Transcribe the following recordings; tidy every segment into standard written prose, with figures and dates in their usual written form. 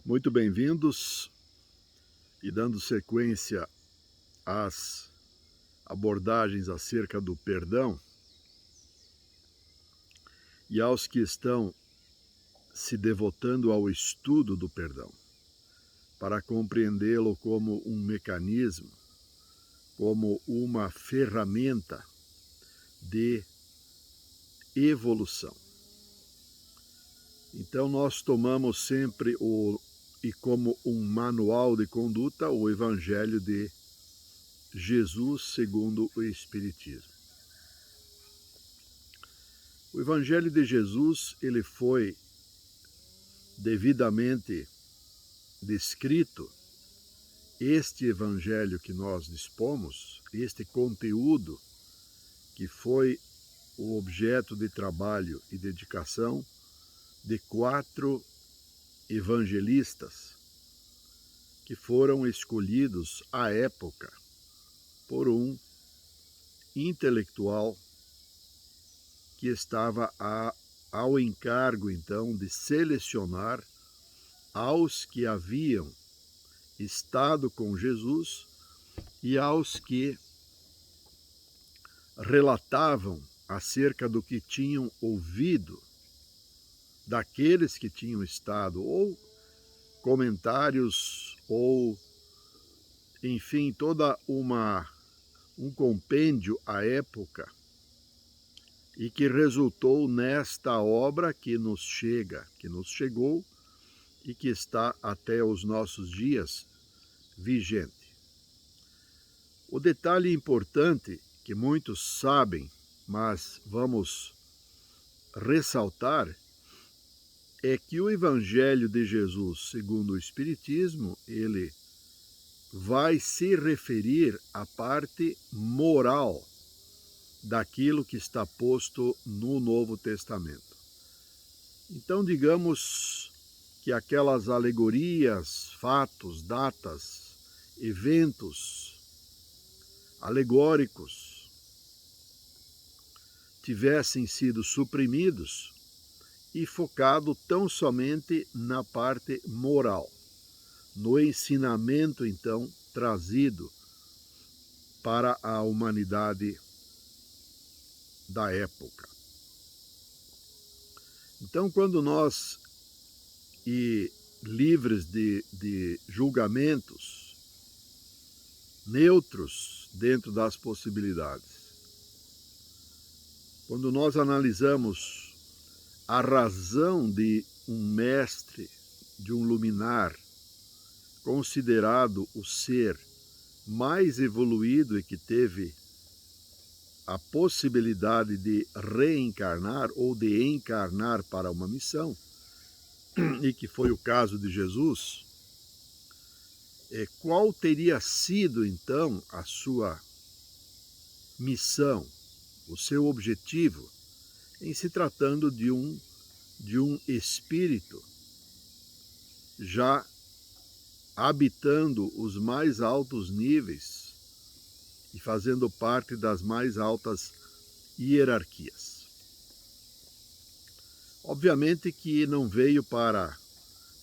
Muito bem-vindos e dando sequência às abordagens acerca do perdão e aos que estão se devotando ao estudo do perdão, para compreendê-lo como um mecanismo, como uma ferramenta de evolução. Então nós tomamos sempre e como um manual de conduta o Evangelho de Jesus segundo o Espiritismo. O Evangelho de Jesus, ele foi devidamente descrito. Este Evangelho que nós dispomos, este conteúdo que foi o objeto de trabalho e dedicação de 4 evangelistas que foram escolhidos à época por um intelectual que estava ao encargo, então, de selecionar aos que haviam estado com Jesus e aos que relatavam acerca do que tinham ouvido daqueles que tinham estado, ou comentários, ou, enfim, toda um compêndio à época, e que resultou nesta obra que nos chegou e que está até os nossos dias vigente. O detalhe importante que muitos sabem, mas vamos ressaltar, é que o Evangelho de Jesus, segundo o Espiritismo, ele vai se referir à parte moral daquilo que está posto no Novo Testamento. Então, digamos que aquelas alegorias, fatos, datas, eventos alegóricos tivessem sido suprimidos e focado tão somente na parte moral, no ensinamento, então, trazido para a humanidade da época. Então, quando nós, livres de julgamentos, neutros dentro das possibilidades, quando nós analisamos a razão de um mestre, de um luminar, considerado o ser mais evoluído e que teve a possibilidade de reencarnar ou de encarnar para uma missão, e que foi o caso de Jesus, qual teria sido então a sua missão, o seu objetivo, em se tratando de um espírito já habitando os mais altos níveis e fazendo parte das mais altas hierarquias. Obviamente que não veio para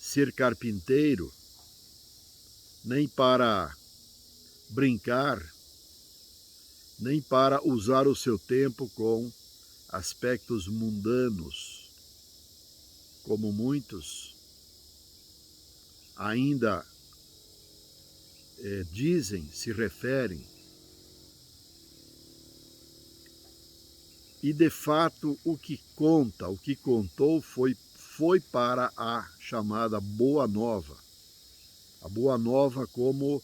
ser carpinteiro, nem para brincar, nem para usar o seu tempo com aspectos mundanos, como muitos ainda dizem, se referem. E de fato o que contou foi para a chamada Boa Nova. A Boa Nova como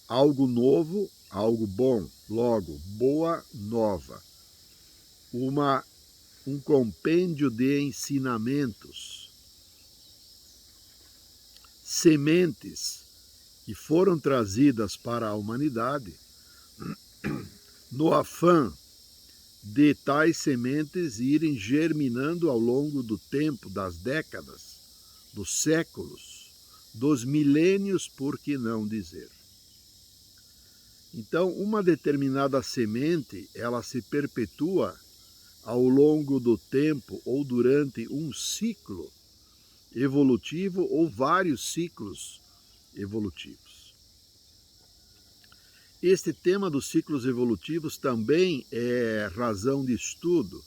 algo novo, algo bom, logo, Boa Nova. Um compêndio de ensinamentos, sementes que foram trazidas para a humanidade no afã de tais sementes irem germinando ao longo do tempo, das décadas, dos séculos, dos milênios, por que não dizer. Então, uma determinada semente, ela se perpetua ao longo do tempo ou durante um ciclo evolutivo ou vários ciclos evolutivos. Este tema dos ciclos evolutivos também é razão de estudo,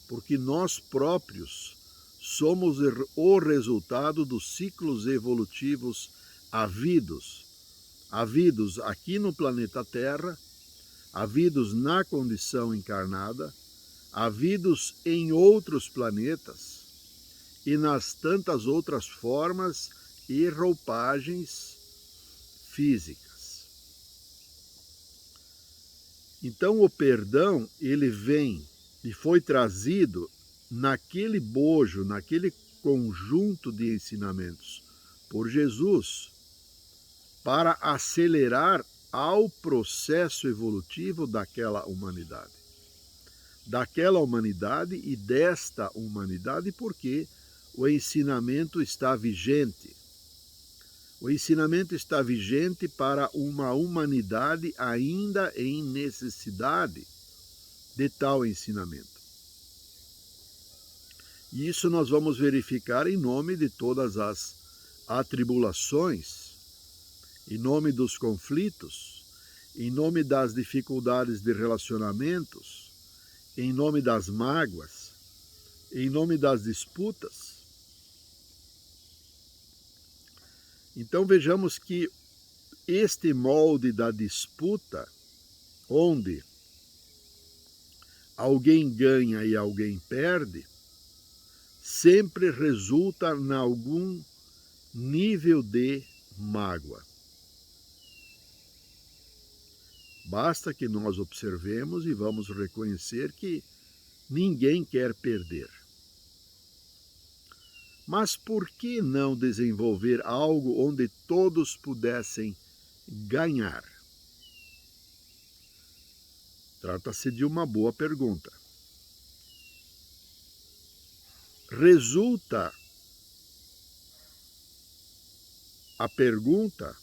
porque nós próprios somos o resultado dos ciclos evolutivos havidos aqui no planeta Terra, havidos na condição encarnada, havidos em outros planetas e nas tantas outras formas e roupagens físicas. Então o perdão, ele vem e foi trazido naquele bojo, naquele conjunto de ensinamentos por Jesus, para acelerar ao processo evolutivo daquela humanidade. Daquela humanidade e desta humanidade, porque o ensinamento está vigente. O ensinamento está vigente para uma humanidade ainda em necessidade de tal ensinamento. E isso nós vamos verificar em nome de todas as atribulações, em nome dos conflitos, em nome das dificuldades de relacionamentos, em nome das mágoas, em nome das disputas. Então vejamos que este molde da disputa, onde alguém ganha e alguém perde, sempre resulta em algum nível de mágoa. Basta que nós observemos e vamos reconhecer que ninguém quer perder. Mas por que não desenvolver algo onde todos pudessem ganhar? Trata-se de uma boa pergunta. Resulta a pergunta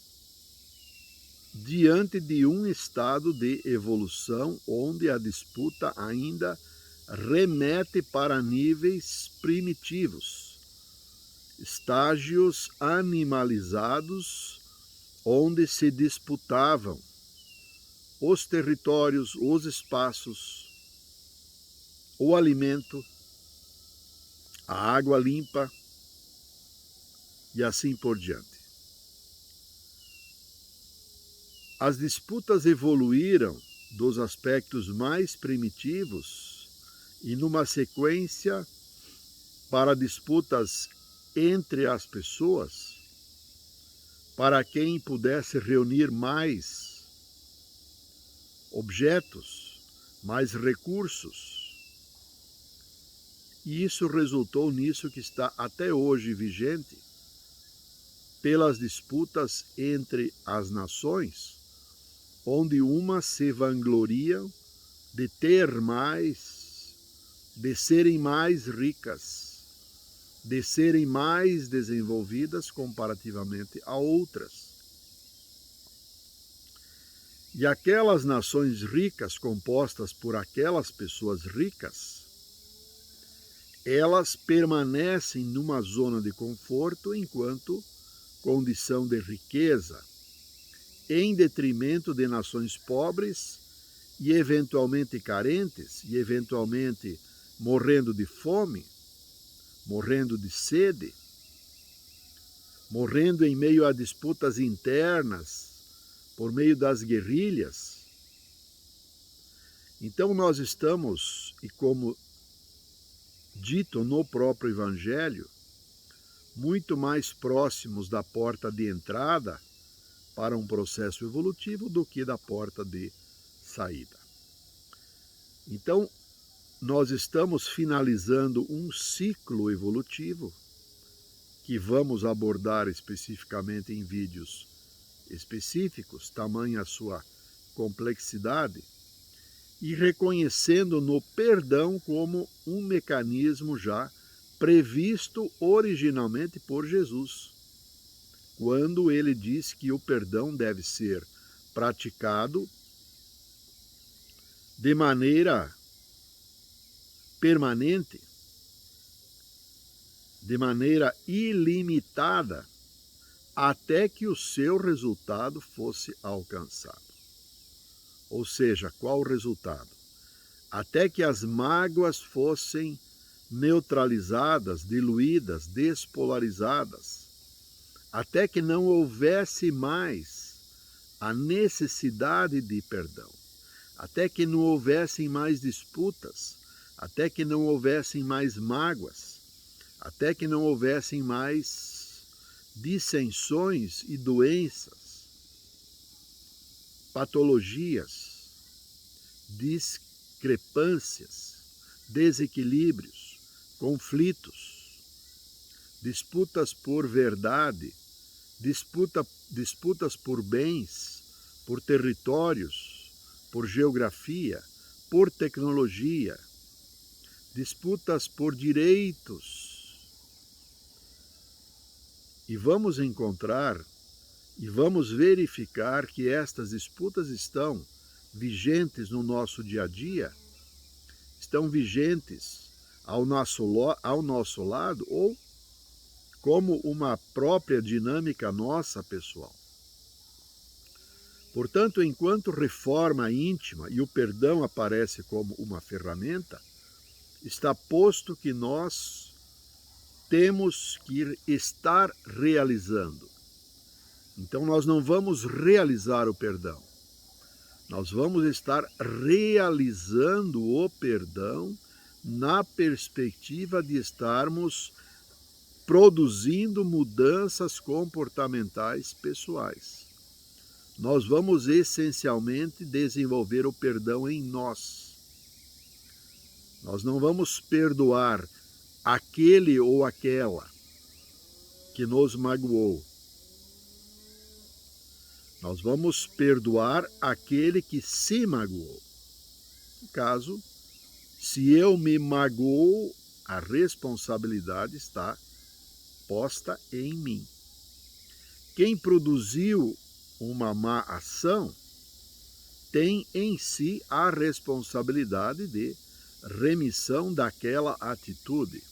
diante de um estado de evolução onde a disputa ainda remete para níveis primitivos, estágios animalizados onde se disputavam os territórios, os espaços, o alimento, a água limpa e assim por diante. As disputas evoluíram dos aspectos mais primitivos e numa sequência para disputas entre as pessoas, para quem pudesse reunir mais objetos, mais recursos. E isso resultou nisso que está até hoje vigente, pelas disputas entre as nações, onde umas se vangloriam de ter mais, de serem mais ricas, de serem mais desenvolvidas comparativamente a outras. E aquelas nações ricas, compostas por aquelas pessoas ricas, elas permanecem numa zona de conforto enquanto condição de riqueza, em detrimento de nações pobres e eventualmente carentes, e eventualmente morrendo de fome, morrendo de sede, morrendo em meio a disputas internas, por meio das guerrilhas. Então nós estamos, e como dito no próprio Evangelho, muito mais próximos da porta de entrada para um processo evolutivo do que da porta de saída. Então, nós estamos finalizando um ciclo evolutivo que vamos abordar especificamente em vídeos específicos, tamanha a sua complexidade, e reconhecendo no perdão como um mecanismo já previsto originalmente por Jesus, quando ele diz que o perdão deve ser praticado de maneira permanente, de maneira ilimitada até que o seu resultado fosse alcançado. Ou seja, qual o resultado? Até que as mágoas fossem neutralizadas, diluídas, despolarizadas, até que não houvesse mais a necessidade de perdão, até que não houvessem mais disputas, até que não houvessem mais mágoas, até que não houvessem mais dissensões e doenças, patologias, discrepâncias, desequilíbrios, conflitos, disputas por verdade, disputas por bens, por territórios, por geografia, por tecnologia, disputas por direitos. E vamos encontrar e vamos verificar que estas disputas estão vigentes no nosso dia a dia, estão vigentes ao nosso lado ou como uma própria dinâmica nossa pessoal. Portanto, enquanto reforma íntima e o perdão aparece como uma ferramenta, está posto que nós temos que estar realizando. Então, nós não vamos realizar o perdão. Nós vamos estar realizando o perdão na perspectiva de estarmos produzindo mudanças comportamentais pessoais. Nós vamos essencialmente desenvolver o perdão em nós. Nós não vamos perdoar aquele ou aquela que nos magoou. Nós vamos perdoar aquele que se magoou. No caso, se eu me magoo, a responsabilidade está posta em mim. Quem produziu uma má ação tem em si a responsabilidade de remissão daquela atitude.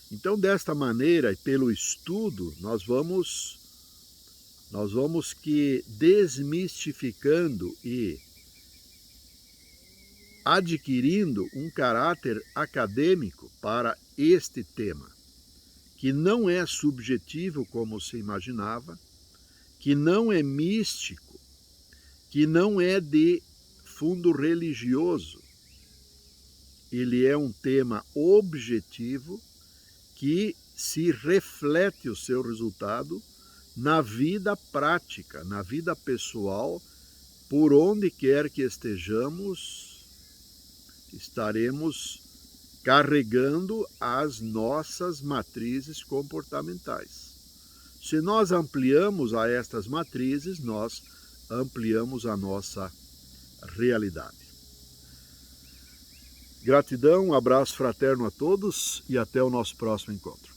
Então, desta maneira, e pelo estudo, nós vamos que desmistificando e adquirindo um caráter acadêmico para este tema, que não é subjetivo como se imaginava, que não é místico, que não é de fundo religioso. Ele é um tema objetivo que se reflete o seu resultado na vida prática, na vida pessoal, por onde quer que estejamos, estaremos carregando as nossas matrizes comportamentais. Se nós ampliamos a estas matrizes, nós ampliamos a nossa realidade. Gratidão, um abraço fraterno a todos e até o nosso próximo encontro.